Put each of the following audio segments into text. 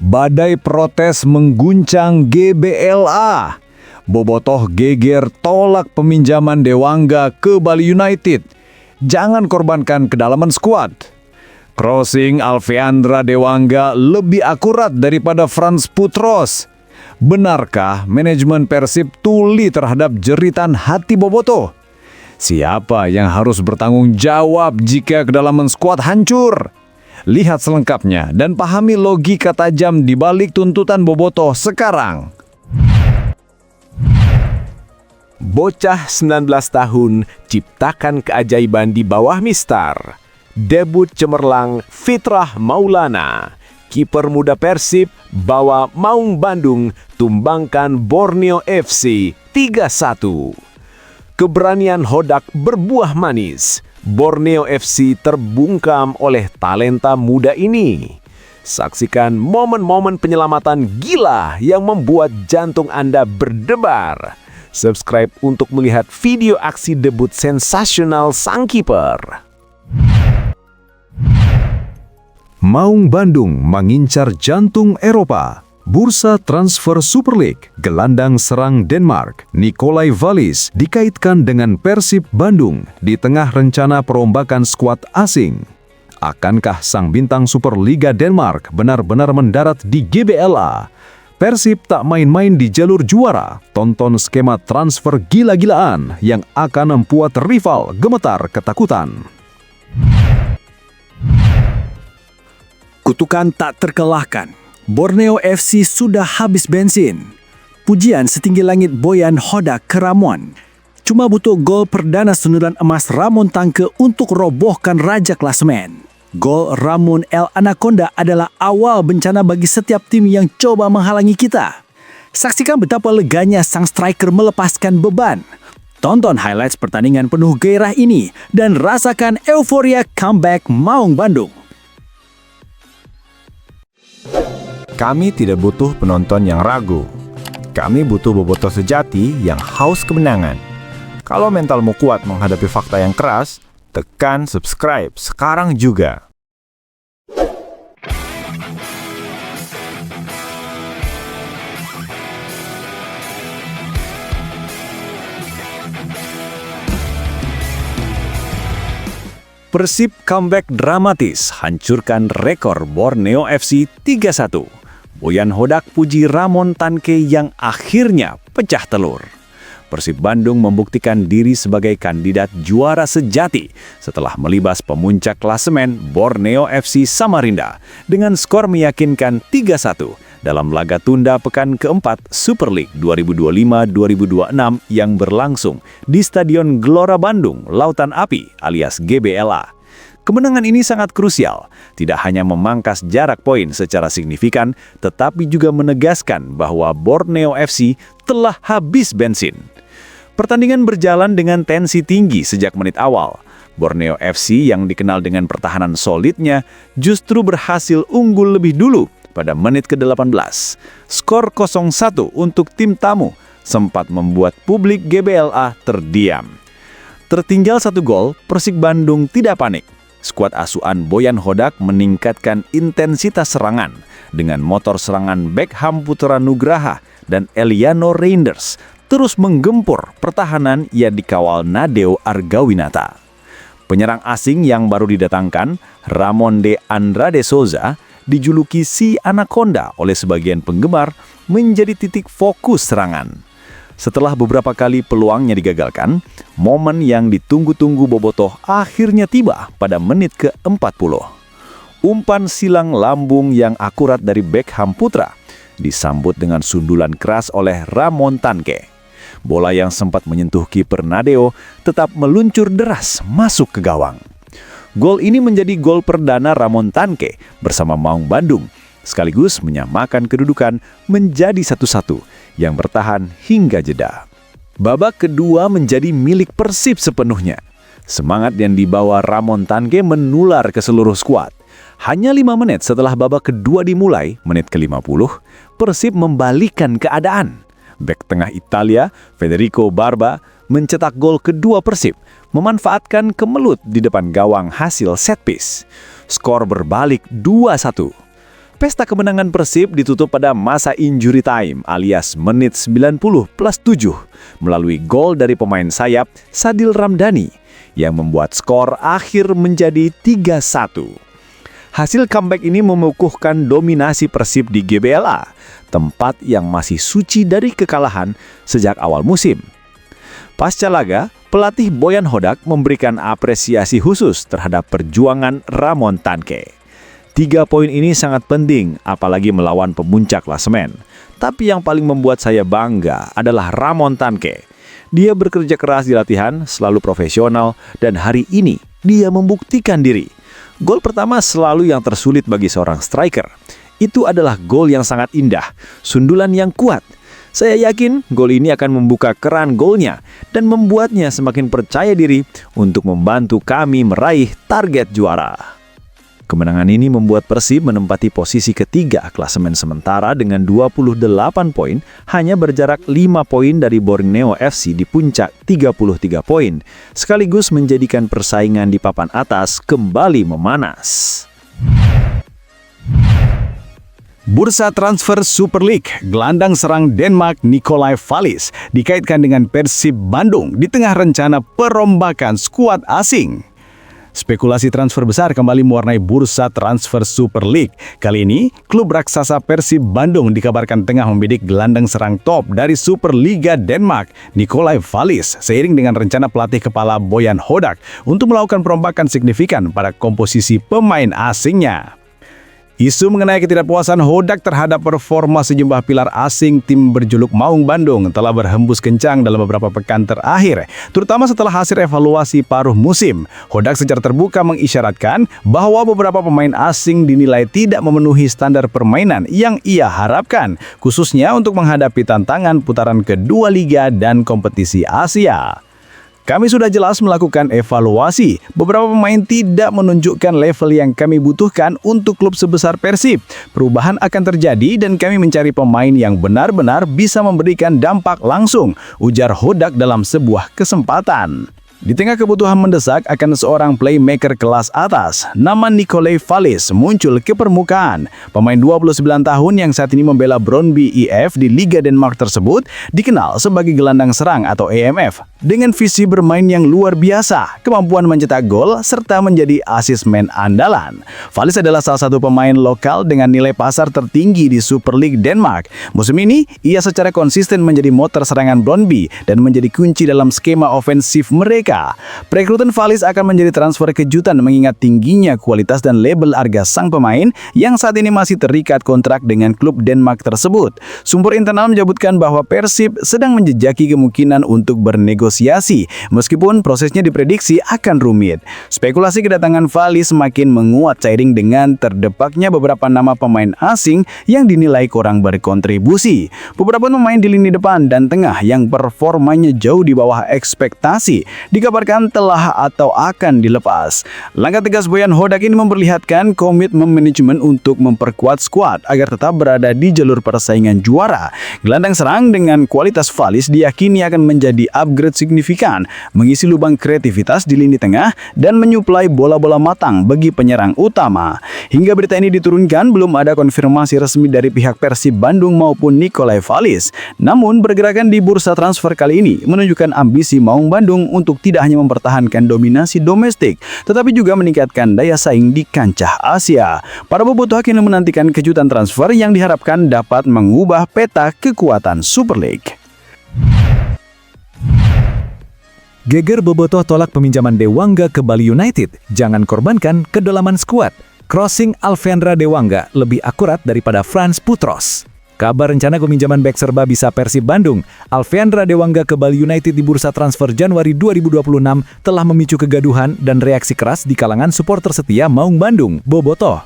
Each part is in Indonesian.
Badai protes mengguncang GBLA. Bobotoh geger tolak peminjaman Dewangga ke Bali United. Jangan korbankan kedalaman skuad. Crossing Alveandra Dewangga lebih akurat daripada Frans Putros. Benarkah manajemen Persib tuli terhadap jeritan hati Bobotoh? Siapa yang harus bertanggung jawab jika kedalaman skuad hancur? Lihat selengkapnya dan pahami logika tajam di balik tuntutan Bobotoh sekarang. Bocah 19 tahun ciptakan keajaiban di bawah Mistar. Debut cemerlang Fitrah Maulana. Kiper muda Persib bawa Maung Bandung tumbangkan Borneo FC 3-1. Keberanian Hodak berbuah manis. Borneo FC terbungkam oleh talenta muda ini. Saksikan momen-momen penyelamatan gila yang membuat jantung Anda berdebar. Subscribe untuk melihat video aksi debut sensasional sang kiper. Maung Bandung mengincar jantung Eropa. Bursa transfer Super League, gelandang serang Denmark, Nikolai Wallis dikaitkan dengan Persib Bandung di tengah rencana perombakan skuad asing. Akankah sang bintang Superliga Denmark benar-benar mendarat di GBLA? Persib tak main-main di jalur juara. Tonton skema transfer gila-gilaan yang akan membuat rival gemetar ketakutan. Kutukan tak terkalahkan. Borneo FC sudah habis bensin. Pujian setinggi langit Boyan Hodak ke Ramon. Cuma butuh gol perdana sundulan emas Ramon Tanke untuk robohkan raja klasemen. Gol Ramon El Anaconda adalah awal bencana bagi setiap tim yang coba menghalangi kita. Saksikan betapa leganya sang striker melepaskan beban. Tonton highlights pertandingan penuh gairah ini dan rasakan euforia comeback Maung Bandung. Kami tidak butuh penonton yang ragu. Kami butuh bobotoh sejati yang haus kemenangan. Kalau mentalmu kuat menghadapi fakta yang keras, tekan subscribe sekarang juga. Persib comeback dramatis, hancurkan rekor Borneo FC 3-1. Boyan Hodak puji Ramon Tanke yang akhirnya pecah telur. Persib Bandung membuktikan diri sebagai kandidat juara sejati setelah melibas pemuncak klasemen Borneo FC Samarinda dengan skor meyakinkan 3-1 dalam laga tunda pekan keempat Super League 2025-2026 yang berlangsung di Stadion Gelora Bandung, Lautan Api alias GBLA. Kemenangan ini sangat krusial, tidak hanya memangkas jarak poin secara signifikan, tetapi juga menegaskan bahwa Borneo FC telah habis bensin. Pertandingan berjalan dengan tensi tinggi sejak menit awal. Borneo FC yang dikenal dengan pertahanan solidnya justru berhasil unggul lebih dulu pada menit ke-18. Skor 0-1 untuk tim tamu sempat membuat publik GBLA terdiam. Tertinggal 1 gol, Persib Bandung tidak panik. Skuad asuhan Boyan Hodak meningkatkan intensitas serangan dengan motor serangan Beckham Putra Nugraha dan Eliano Reinders terus menggempur pertahanan yang dikawal Nadeo Argawinata. Penyerang asing yang baru didatangkan, Ramon de Andrade Souza, dijuluki si Anaconda oleh sebagian penggemar, menjadi titik fokus serangan. Setelah beberapa kali peluangnya digagalkan, momen yang ditunggu-tunggu Bobotoh akhirnya tiba pada menit ke-40. Umpan silang lambung yang akurat dari Beckham Putra disambut dengan sundulan keras oleh Ramon Tanke. Bola yang sempat menyentuh kiper Nadeo tetap meluncur deras masuk ke gawang. Gol ini menjadi gol perdana Ramon Tanke bersama Maung Bandung, sekaligus menyamakan kedudukan menjadi 1-1 yang bertahan hingga jeda. Babak kedua menjadi milik Persib sepenuhnya. Semangat yang dibawa Ramon Tanke menular ke seluruh skuad. Hanya 5 menit setelah babak kedua dimulai, menit ke-50, Persib membalikkan keadaan. Bek tengah Italia, Federico Barba, mencetak gol kedua Persib, memanfaatkan kemelut di depan gawang hasil set piece. Skor berbalik 2-1. Pesta kemenangan Persib ditutup pada masa injury time alias menit 90 plus 7 melalui gol dari pemain sayap Sadil Ramdhani yang membuat skor akhir menjadi 3-1. Hasil comeback ini mengukuhkan dominasi Persib di GBLA, tempat yang masih suci dari kekalahan sejak awal musim. Pasca laga, pelatih Boyan Hodak memberikan apresiasi khusus terhadap perjuangan Ramon Tanque. 3 poin ini sangat penting, apalagi melawan pemuncak klasemen. Tapi yang paling membuat saya bangga adalah Ramon Tanque. Dia bekerja keras di latihan, selalu profesional, dan hari ini dia membuktikan diri. Gol pertama selalu yang tersulit bagi seorang striker. Itu adalah gol yang sangat indah, sundulan yang kuat. Saya yakin gol ini akan membuka keran golnya dan membuatnya semakin percaya diri untuk membantu kami meraih target juara. Kemenangan ini membuat Persib menempati posisi ketiga klasemen sementara dengan 28 poin, hanya berjarak 5 poin dari Borneo FC di puncak 33 poin, sekaligus menjadikan persaingan di papan atas kembali memanas. Bursa transfer Super League, gelandang serang Denmark Nikolai Wallis dikaitkan dengan Persib Bandung di tengah rencana perombakan skuad asing. Spekulasi transfer besar kembali mewarnai bursa transfer Super League. Kali ini, klub raksasa Persib Bandung dikabarkan tengah membidik gelandang serang top dari Super Liga Denmark, Nikolai Wallis, seiring dengan rencana pelatih kepala Boyan Hodak untuk melakukan perombakan signifikan pada komposisi pemain asingnya. Isu mengenai ketidakpuasan Hodak terhadap performa sejumlah pilar asing tim berjuluk Maung Bandung telah berhembus kencang dalam beberapa pekan terakhir, terutama setelah hasil evaluasi paruh musim. Hodak secara terbuka mengisyaratkan bahwa beberapa pemain asing dinilai tidak memenuhi standar permainan yang ia harapkan, khususnya untuk menghadapi tantangan putaran kedua Liga dan kompetisi Asia. Kami sudah jelas melakukan evaluasi. Beberapa pemain tidak menunjukkan level yang kami butuhkan untuk klub sebesar Persib. Perubahan akan terjadi dan kami mencari pemain yang benar-benar bisa memberikan dampak langsung, ujar Hodak dalam sebuah kesempatan. Di tengah kebutuhan mendesak akan seorang playmaker kelas atas, nama Nikolai Wallis muncul ke permukaan. Pemain 29 tahun yang saat ini membela Brøndby IF di Liga Denmark tersebut dikenal sebagai gelandang serang atau EMF. Dengan visi bermain yang luar biasa, kemampuan mencetak gol, serta menjadi asismen andalan. Wallis adalah salah satu pemain lokal dengan nilai pasar tertinggi di Super League Denmark. Musim ini, ia secara konsisten menjadi motor serangan Brøndby dan menjadi kunci dalam skema ofensif mereka. Perekrutan Wallis akan menjadi transfer kejutan mengingat tingginya kualitas dan label harga sang pemain yang saat ini masih terikat kontrak dengan klub Denmark tersebut. Sumber internal menyebutkan bahwa Persib sedang menjejaki kemungkinan untuk bernegosiasi, meskipun prosesnya diprediksi akan rumit. Spekulasi kedatangan Wallis semakin menguat seiring dengan terdepaknya beberapa nama pemain asing yang dinilai kurang berkontribusi. Beberapa pemain di lini depan dan tengah yang performanya jauh di bawah ekspektasi dikabarkan telah atau akan dilepas. Langkah tegas Boyan Hodak ini memperlihatkan komitmen manajemen untuk memperkuat skuad agar tetap berada di jalur persaingan juara. Gelandang serang dengan kualitas Wallis diyakini akan menjadi upgrade signifikan, mengisi lubang kreativitas di lini tengah dan menyuplai bola-bola matang bagi penyerang utama. Hingga berita ini diturunkan, belum ada konfirmasi resmi dari pihak Persib Bandung maupun Nikolai Wallis. Namun, pergerakan di bursa transfer kali ini menunjukkan ambisi Maung Bandung untuk tidak hanya mempertahankan dominasi domestik, tetapi juga meningkatkan daya saing di kancah Asia. Para bobotoh kini menantikan kejutan transfer yang diharapkan dapat mengubah peta kekuatan Super League. Geger bobotoh tolak peminjaman Dewangga ke Bali United. Jangan korbankan kedalaman skuad. Crossing Alvendra Dewangga lebih akurat daripada Frans Putros. Kabar rencana peminjaman bek serba bisa Persib Bandung, Alvendra Dewangga ke Bali United di bursa transfer Januari 2026 telah memicu kegaduhan dan reaksi keras di kalangan supporter setia Maung Bandung, bobotoh.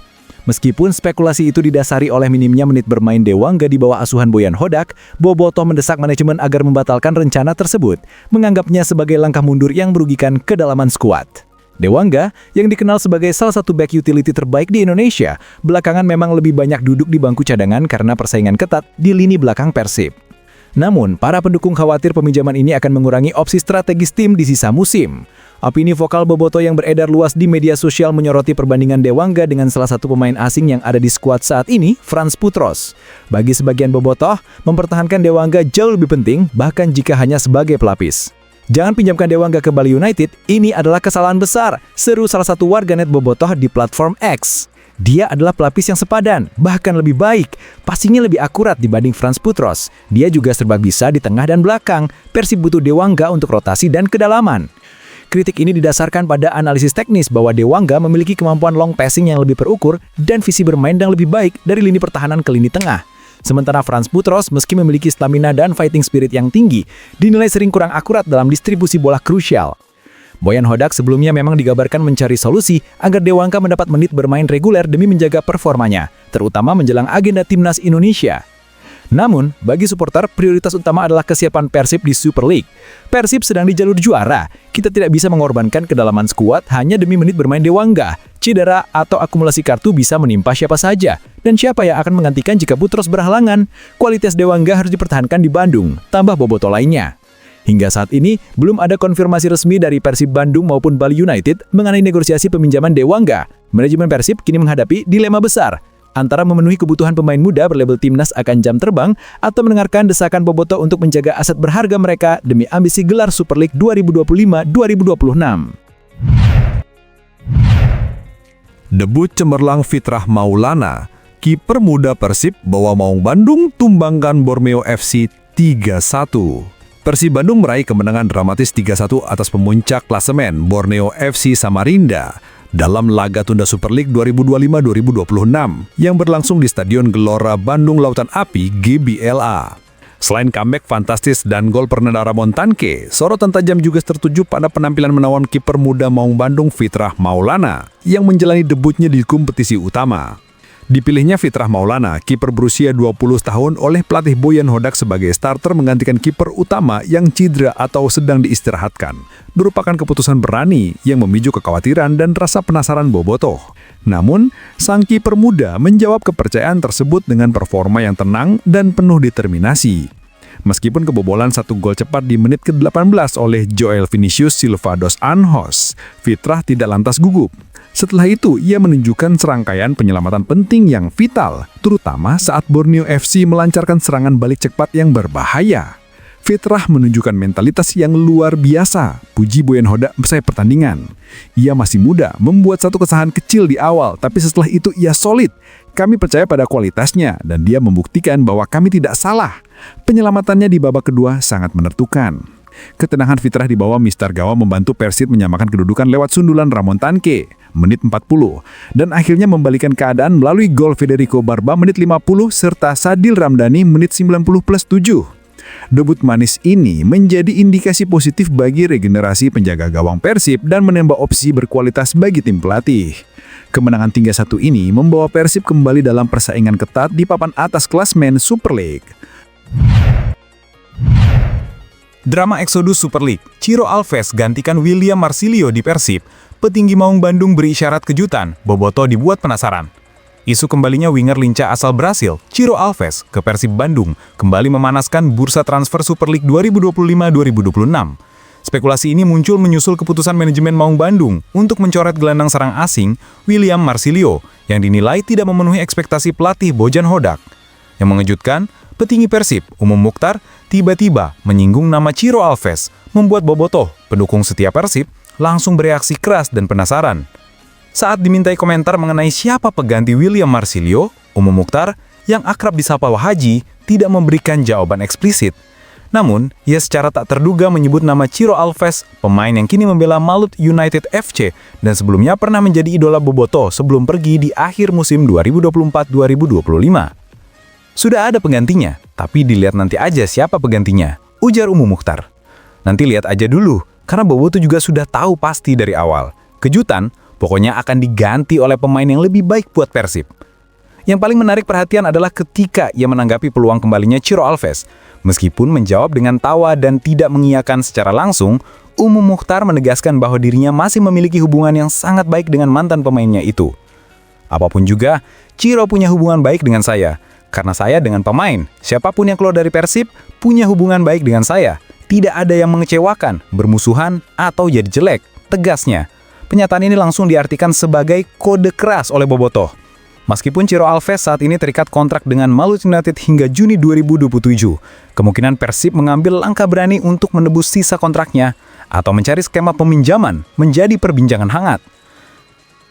Meskipun spekulasi itu didasari oleh minimnya menit bermain Dewangga di bawah asuhan Boyan Hodak, bobotoh mendesak manajemen agar membatalkan rencana tersebut, menganggapnya sebagai langkah mundur yang merugikan kedalaman skuad. Dewangga, yang dikenal sebagai salah satu back utility terbaik di Indonesia, belakangan memang lebih banyak duduk di bangku cadangan karena persaingan ketat di lini belakang Persib. Namun, para pendukung khawatir peminjaman ini akan mengurangi opsi strategis tim di sisa musim. Opini vokal Bobotoh yang beredar luas di media sosial menyoroti perbandingan Dewangga dengan salah satu pemain asing yang ada di skuad saat ini, Frans Putros. Bagi sebagian Bobotoh, mempertahankan Dewangga jauh lebih penting, bahkan jika hanya sebagai pelapis. Jangan pinjamkan Dewangga ke Bali United, ini adalah kesalahan besar, seru salah satu warganet Bobotoh di platform X. Dia adalah pelapis yang sepadan, bahkan lebih baik. Passingnya lebih akurat dibanding Frans Putros. Dia juga serba bisa di tengah dan belakang. Persib butuh Dewangga untuk rotasi dan kedalaman. Kritik ini didasarkan pada analisis teknis bahwa Dewangga memiliki kemampuan long passing yang lebih terukur dan visi bermain yang lebih baik dari lini pertahanan ke lini tengah. Sementara Frans Putros meski memiliki stamina dan fighting spirit yang tinggi, dinilai sering kurang akurat dalam distribusi bola krusial. Boyan Hodak sebelumnya memang digambarkan mencari solusi agar Dewangga mendapat menit bermain reguler demi menjaga performanya, terutama menjelang agenda Timnas Indonesia. Namun, bagi supporter, prioritas utama adalah kesiapan Persib di Super League. Persib sedang di jalur juara. Kita tidak bisa mengorbankan kedalaman skuad hanya demi menit bermain Dewangga. Cedera atau akumulasi kartu bisa menimpa siapa saja. Dan siapa yang akan menggantikan jika Putros berhalangan? Kualitas Dewangga harus dipertahankan di Bandung, tambah Bobotoh lainnya. Hingga saat ini, belum ada konfirmasi resmi dari Persib Bandung maupun Bali United mengenai negosiasi peminjaman Dewangga. Manajemen Persib kini menghadapi dilema besar, antara memenuhi kebutuhan pemain muda berlabel timnas akan jam terbang atau mendengarkan desakan Bobotoh untuk menjaga aset berharga mereka demi ambisi gelar Super League 2025-2026. Debut cemerlang Fitrah Maulana, kiper muda Persib bawa Maung Bandung tumbangkan Borneo FC 3-1. Persib Bandung meraih kemenangan dramatis 3-1 atas pemuncak klasemen Borneo FC Samarinda dalam laga tunda Super League 2025-2026 yang berlangsung di Stadion Gelora Bandung Lautan Api GBLA. Selain comeback fantastis dan gol perdana Ramon Tanke, sorotan tajam juga tertuju pada penampilan menawan kiper muda Maung Bandung Fitrah Maulana yang menjalani debutnya di kompetisi utama. Dipilihnya Fitrah Maulana, kiper berusia 20 tahun oleh pelatih Boyan Hodak sebagai starter menggantikan kiper utama yang cedera atau sedang diistirahatkan. Merupakan keputusan berani yang memicu kekhawatiran dan rasa penasaran Bobotoh. Namun, sang kiper muda menjawab kepercayaan tersebut dengan performa yang tenang dan penuh determinasi. Meskipun kebobolan satu gol cepat di menit ke-18 oleh Joel Vinicius Silva dos Anjos, Fitrah tidak lantas gugup. Setelah itu, ia menunjukkan serangkaian penyelamatan penting yang vital, terutama saat Borneo FC melancarkan serangan balik cepat yang berbahaya. Fitrah menunjukkan mentalitas yang luar biasa, puji Boyan Hodak usai pertandingan. Ia masih muda, membuat satu kesalahan kecil di awal, tapi setelah itu ia solid. Kami percaya pada kualitasnya, dan dia membuktikan bahwa kami tidak salah. Penyelamatannya di babak kedua sangat menentukan. Ketenangan Fitrah di bawah Mister Gawang membantu Persib menyamakan kedudukan lewat sundulan Ramon Tanke, menit 40, dan akhirnya membalikan keadaan melalui gol Federico Barba menit 50 serta Sadil Ramdhani menit 90+7. Debut manis ini menjadi indikasi positif bagi regenerasi penjaga gawang Persib dan menambah opsi berkualitas bagi tim pelatih. Kemenangan 3-1 ini membawa Persib kembali dalam persaingan ketat di papan atas klasmen Super League. Drama Exodus Super League, Ciro Alves gantikan William Marsilio di Persib, petinggi Maung Bandung beri isyarat kejutan, Bobotoh dibuat penasaran. Isu kembalinya winger lincah asal Brasil, Ciro Alves, ke Persib Bandung kembali memanaskan bursa transfer Super League 2025-2026. Spekulasi ini muncul menyusul keputusan manajemen Maung Bandung untuk mencoret gelandang serang asing William Marsilio yang dinilai tidak memenuhi ekspektasi pelatih Boyan Hodak. Yang mengejutkan, petinggi Persib, Umum Mukhtar, tiba-tiba menyinggung nama Ciro Alves, membuat Bobotoh, pendukung setia Persib, langsung bereaksi keras dan penasaran. Saat dimintai komentar mengenai siapa pengganti William Marsilio, Umum Mukhtar, yang akrab disapa Wahaji, tidak memberikan jawaban eksplisit. Namun, ia secara tak terduga menyebut nama Ciro Alves, pemain yang kini membela Malut United FC dan sebelumnya pernah menjadi idola Bobotoh sebelum pergi di akhir musim 2024-2025. Sudah ada penggantinya, tapi dilihat nanti aja siapa penggantinya, ujar Umum Mukhtar. Nanti lihat aja dulu, karena Bobotoh juga sudah tahu pasti dari awal. Kejutan, pokoknya akan diganti oleh pemain yang lebih baik buat Persib. Yang paling menarik perhatian adalah ketika ia menanggapi peluang kembalinya Ciro Alves. Meskipun menjawab dengan tawa dan tidak mengiyakan secara langsung, Umum Mukhtar menegaskan bahwa dirinya masih memiliki hubungan yang sangat baik dengan mantan pemainnya itu. Apapun juga, Ciro punya hubungan baik dengan saya. Karena saya dengan pemain, siapapun yang keluar dari Persib punya hubungan baik dengan saya. Tidak ada yang mengecewakan, bermusuhan, atau jadi jelek, tegasnya. Pernyataan ini langsung diartikan sebagai kode keras oleh Bobotoh. Meskipun Ciro Alves saat ini terikat kontrak dengan Maluku United hingga Juni 2027, kemungkinan Persib mengambil langkah berani untuk menebus sisa kontraknya atau mencari skema peminjaman menjadi perbincangan hangat.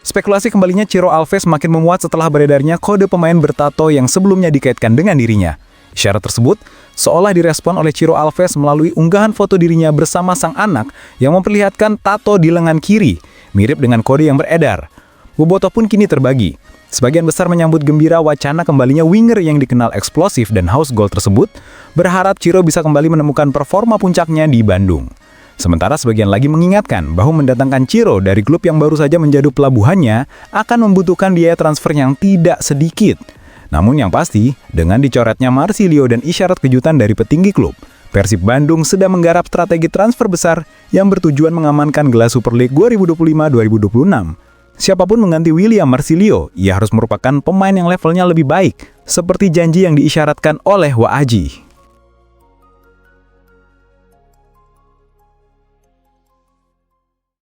Spekulasi kembalinya Ciro Alves makin menguat setelah beredarnya kode pemain bertato yang sebelumnya dikaitkan dengan dirinya. Isyarat tersebut seolah direspon oleh Ciro Alves melalui unggahan foto dirinya bersama sang anak yang memperlihatkan tato di lengan kiri, mirip dengan kode yang beredar. Bobotoh pun kini terbagi. Sebagian besar menyambut gembira wacana kembalinya winger yang dikenal eksplosif dan haus gol tersebut, berharap Ciro bisa kembali menemukan performa puncaknya di Bandung. Sementara sebagian lagi mengingatkan bahwa mendatangkan Ciro dari klub yang baru saja menjadi pelabuhannya akan membutuhkan biaya transfer yang tidak sedikit. Namun yang pasti, dengan dicoretnya Marsilio dan isyarat kejutan dari petinggi klub, Persib Bandung sedang menggarap strategi transfer besar yang bertujuan mengamankan gelar Super League 2025-2026. Siapapun mengganti William Marsilio, ia harus merupakan pemain yang levelnya lebih baik, seperti janji yang diisyaratkan oleh Wa Aji.